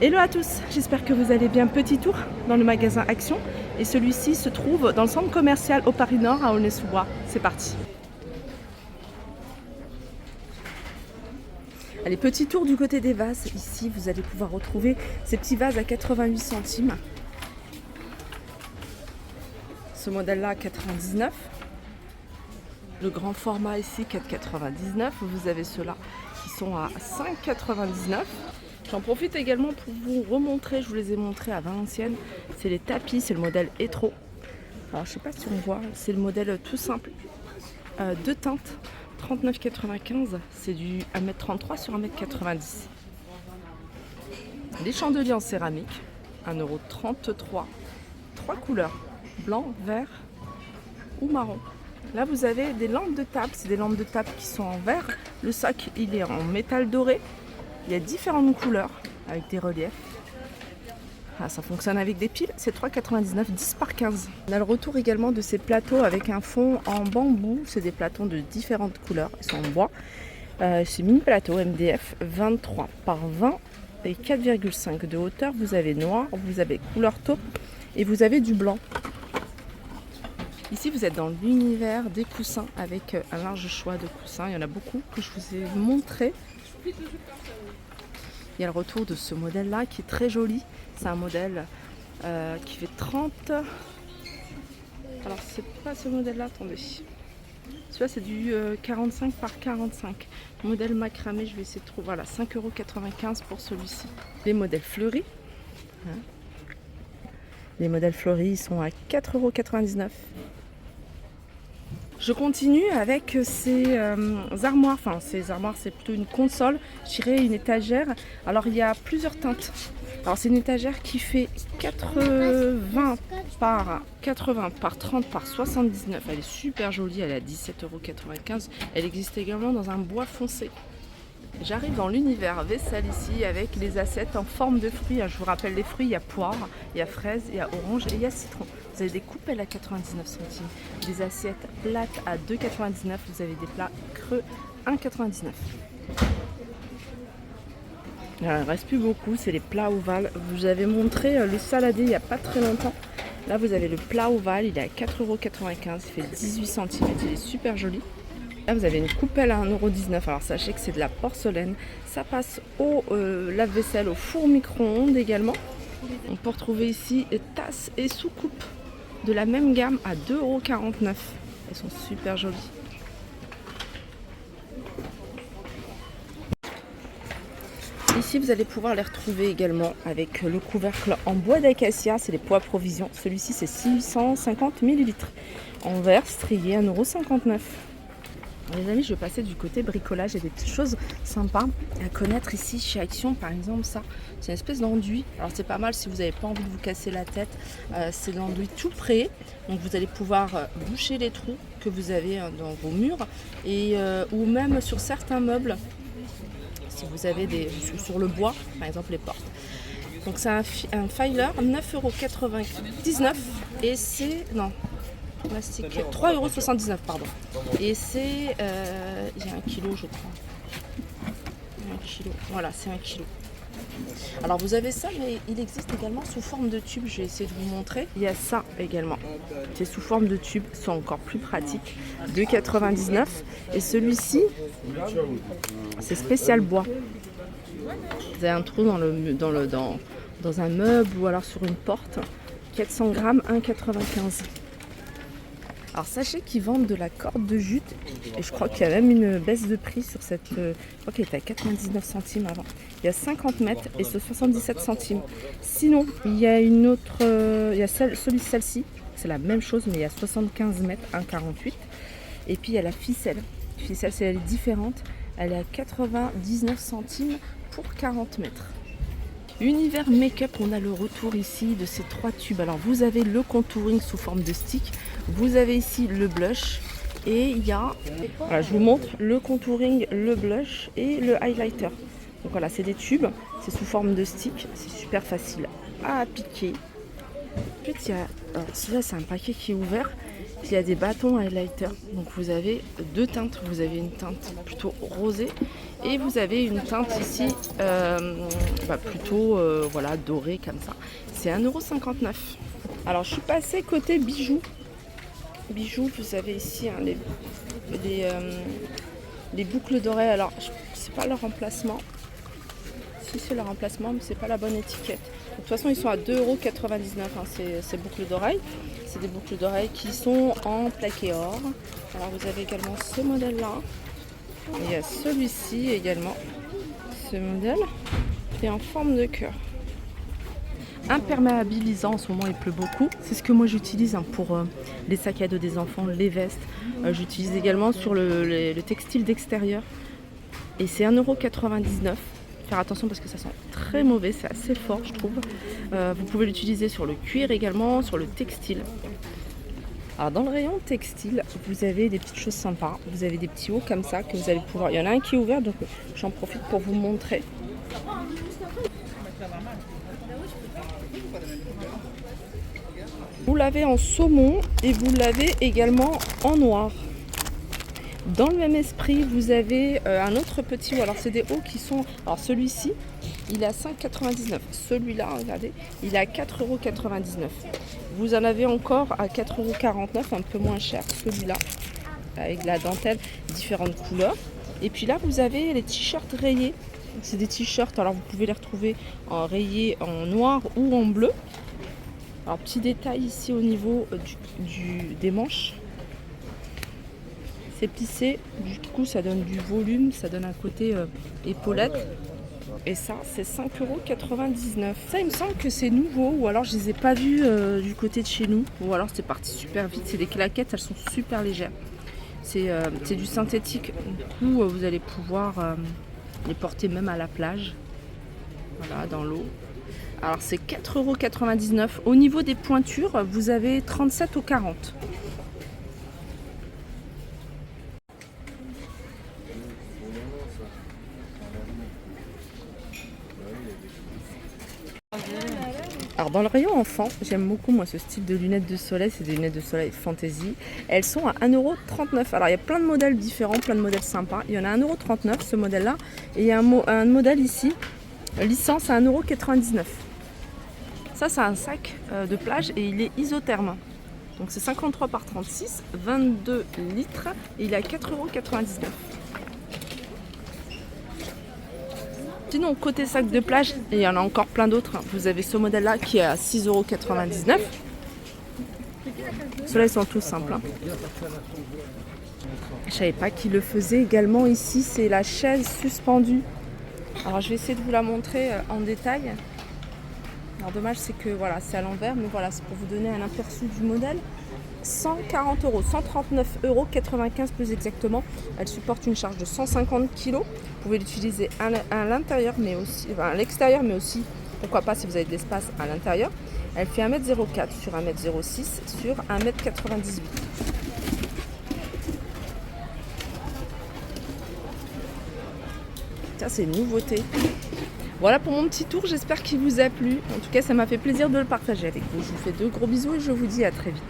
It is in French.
Hello à tous, j'espère que vous allez bien. Petit tour dans le magasin Action et celui-ci se trouve dans le centre commercial au Paris Nord à Aulnay-sous-Bois. C'est parti. Allez, petit tour du côté des vases. Ici, vous allez pouvoir retrouver ces petits vases à 88 centimes. Ce modèle-là à 99. Le grand format ici, 4,99. Vous avez ceux-là qui sont à 5,99. J'en profite également pour vous remontrer, je vous les ai montrés à Valenciennes. C'est les tapis, c'est le modèle Etro. Alors je sais pas si on voit, c'est le modèle tout simple. Deux teintes, 39,95. C'est du 1,33 m sur 1,90 m. Les chandeliers en céramique, 1,33 €. Trois couleurs, blanc, vert ou marron. Là vous avez des lampes de table, c'est des lampes de table qui sont en verre. Le sac il est en métal doré. Il y a différentes couleurs avec des reliefs. Ah, ça fonctionne avec des piles, c'est 3,99, 10 par 15. On a le retour également de ces plateaux avec un fond en bambou. C'est des plateaux de différentes couleurs, ils sont en bois. C'est mini plateau MDF 23 par 20 et 4,5 de hauteur. Vous avez noir, vous avez couleur taupe et vous avez du blanc. Ici vous êtes dans l'univers des coussins avec un large choix de coussins. Il y en a beaucoup que je vous ai montré. Il y a le retour de ce modèle là qui est très joli. C'est un modèle qui fait 30. Alors c'est pas ce modèle là, attendez. Celui-là c'est du 45 par 45. Modèle macramé, je vais essayer de trouver. Voilà, 5,95 € pour celui-ci. Les modèles fleuris. Les modèles fleuris ils sont à 4,99 €. Je continue avec ces armoires, enfin ces armoires c'est plutôt une console, je dirais une étagère. Alors il y a plusieurs teintes. Alors c'est une étagère qui fait 80 par 30 par 79. Elle est super jolie, elle est à 17,95 €. Elle existe également dans un bois foncé. J'arrive dans l'univers vaisselle ici avec les assiettes en forme de fruits. Je vous rappelle les fruits, il y a poire, il y a fraise, il y a orange et il y a citron. Vous avez des coupelles à 99 centimes, des assiettes plates à 2,99 €. Vous avez des plats creux 1,99 €. Il ne reste plus beaucoup, c'est les plats ovales. Je vous avais montré le saladé il n'y a pas très longtemps. Là vous avez le plat ovale, il est à 4,95 €, il fait 18 cm, il est super joli. Là vous avez une coupelle à 1,19 €. Alors sachez que c'est de la porcelaine. Ça passe au lave-vaisselle, au four micro-ondes également. On peut retrouver ici tasses et soucoupes de la même gamme à 2,49 €. Elles sont super jolies. Ici vous allez pouvoir les retrouver également avec le couvercle en bois d'acacia. C'est les poids provisions. Celui-ci c'est 650 ml. En verre strié 1,59 €. Les amis, je vais passer du côté bricolage. Il y a des petites choses sympas à connaître ici chez Action. Par exemple, ça, c'est une espèce d'enduit. Alors c'est pas mal si vous n'avez pas envie de vous casser la tête. C'est l'enduit tout prêt. Donc vous allez pouvoir boucher les trous que vous avez dans vos murs et ou même sur certains meubles. Si vous avez sur le bois, par exemple les portes. Donc c'est un filer 9,99 € et c'est plastique 3,79 €, pardon. Et c'est il y a 1 kg je crois. 1 kg. Voilà, c'est 1 kg. Alors vous avez ça, mais il existe également sous forme de tube. Je vais essayer de vous montrer. Il y a ça également. C'est sous forme de tube, c'est encore plus pratique. 2,99 €. Et celui-ci, c'est spécial bois. Vous avez un trou dans un meuble ou alors sur une porte. 400 grammes, 1,95 €. Alors sachez qu'ils vendent de la corde de jute et je crois qu'il y a même une baisse de prix sur cette. Je crois qu'elle était à 99 centimes avant. Il y a 50 mètres et c'est 77 centimes. Sinon, il y a une autre. Il y a celle-ci, c'est la même chose mais il y a 75 mètres, 1,48 €. Et puis il y a la ficelle. La ficelle, elle est différente. Elle est à 99 centimes pour 40 mètres. Univers Make-up, on a le retour ici de ces trois tubes. Alors vous avez le contouring sous forme de stick, vous avez ici le blush et il y a, voilà, je vous montre le contouring, le blush et le highlighter. Donc voilà, c'est des tubes, c'est sous forme de stick, c'est super facile à appliquer. Ensuite, il y a, celui-là c'est un paquet qui est ouvert, il y a des bâtons highlighter. Donc vous avez deux teintes, vous avez une teinte plutôt rosée Et vous avez une teinte ici, plutôt voilà, dorée comme ça. C'est 1,59 €. Alors je suis passée côté bijoux. Bijoux, vous avez ici hein, les boucles d'oreilles. Alors c'est pas leur remplacement. Si c'est leur remplacement, mais c'est pas la bonne étiquette. De toute façon, ils sont à 2,99 € hein, ces boucles d'oreilles. C'est des boucles d'oreilles qui sont en plaqué or. Alors vous avez également ce modèle-là. Et il y a celui-ci également. Ce modèle qui est en forme de cœur. Imperméabilisant, en ce moment il pleut beaucoup. C'est ce que moi j'utilise hein, pour les sacs à dos des enfants, les vestes. J'utilise également sur le textile d'extérieur. Et c'est 1,99 €. Faire attention parce que ça sent très mauvais, c'est assez fort je trouve. Vous pouvez l'utiliser sur le cuir également, sur le textile. Alors dans le rayon textile, vous avez des petites choses sympas. Vous avez des petits hauts comme ça que vous allez pouvoir... Il y en a un qui est ouvert donc j'en profite pour vous montrer. Vous l'avez en saumon et vous l'avez également en noir. Dans le même esprit, vous avez un autre petit haut. Alors c'est des hauts qui sont... Alors celui-ci, il est à 5,99 €. Celui-là, regardez, il est à 4,99 €. Vous en avez encore à 4,49 €, un peu moins cher. Celui-là, avec la dentelle, différentes couleurs. Et puis là, vous avez les t-shirts rayés. C'est des t-shirts, alors vous pouvez les retrouver en rayés en noir ou en bleu. Alors petit détail ici au niveau des manches. C'est plissé, du coup ça donne du volume, ça donne un côté épaulette. Et ça c'est 5,99 €. Ça il me semble que c'est nouveau, ou alors je les ai pas vus du côté de chez nous. Ou alors c'est parti super vite, c'est des claquettes, elles sont super légères. C'est du synthétique, du coup vous allez pouvoir les porter même à la plage. Voilà, dans l'eau. Alors c'est 4,99 €. Au niveau des pointures, vous avez 37 ou 40. Alors dans le rayon enfant, j'aime beaucoup moi ce style de lunettes de soleil, c'est des lunettes de soleil fantasy. Elles sont à 1,39 €. Alors il y a plein de modèles différents, plein de modèles sympas. Il y en a à 1,39 € ce modèle-là. Et il y a un modèle ici, licence à 1,99 €. Ça c'est un sac de plage et il est isotherme. Donc c'est 53 par 36, 22 litres et il est à 4,99 €. Sinon, côté sac de plage, et il y en a encore plein d'autres, vous avez ce modèle-là qui est à 6,99 €. Ceux-là, ils sont tous simples. Je savais pas qu'ils le faisaient également ici, c'est la chaise suspendue. Alors, je vais essayer de vous la montrer en détail. Alors, dommage, c'est que voilà, c'est à l'envers, mais voilà, c'est pour vous donner un aperçu du modèle. 140 €, 139,95 € plus exactement. Elle supporte une charge de 150 kg. Vous pouvez l'utiliser à l'intérieur, mais aussi à l'extérieur, mais aussi, pourquoi pas si vous avez de l'espace à l'intérieur. Elle fait 1,04 m sur 1,06 m sur 1,98 m. Ça, c'est une nouveauté. Voilà pour mon petit tour, j'espère qu'il vous a plu. En tout cas, ça m'a fait plaisir de le partager avec vous. Je vous fais de gros bisous et je vous dis à très vite.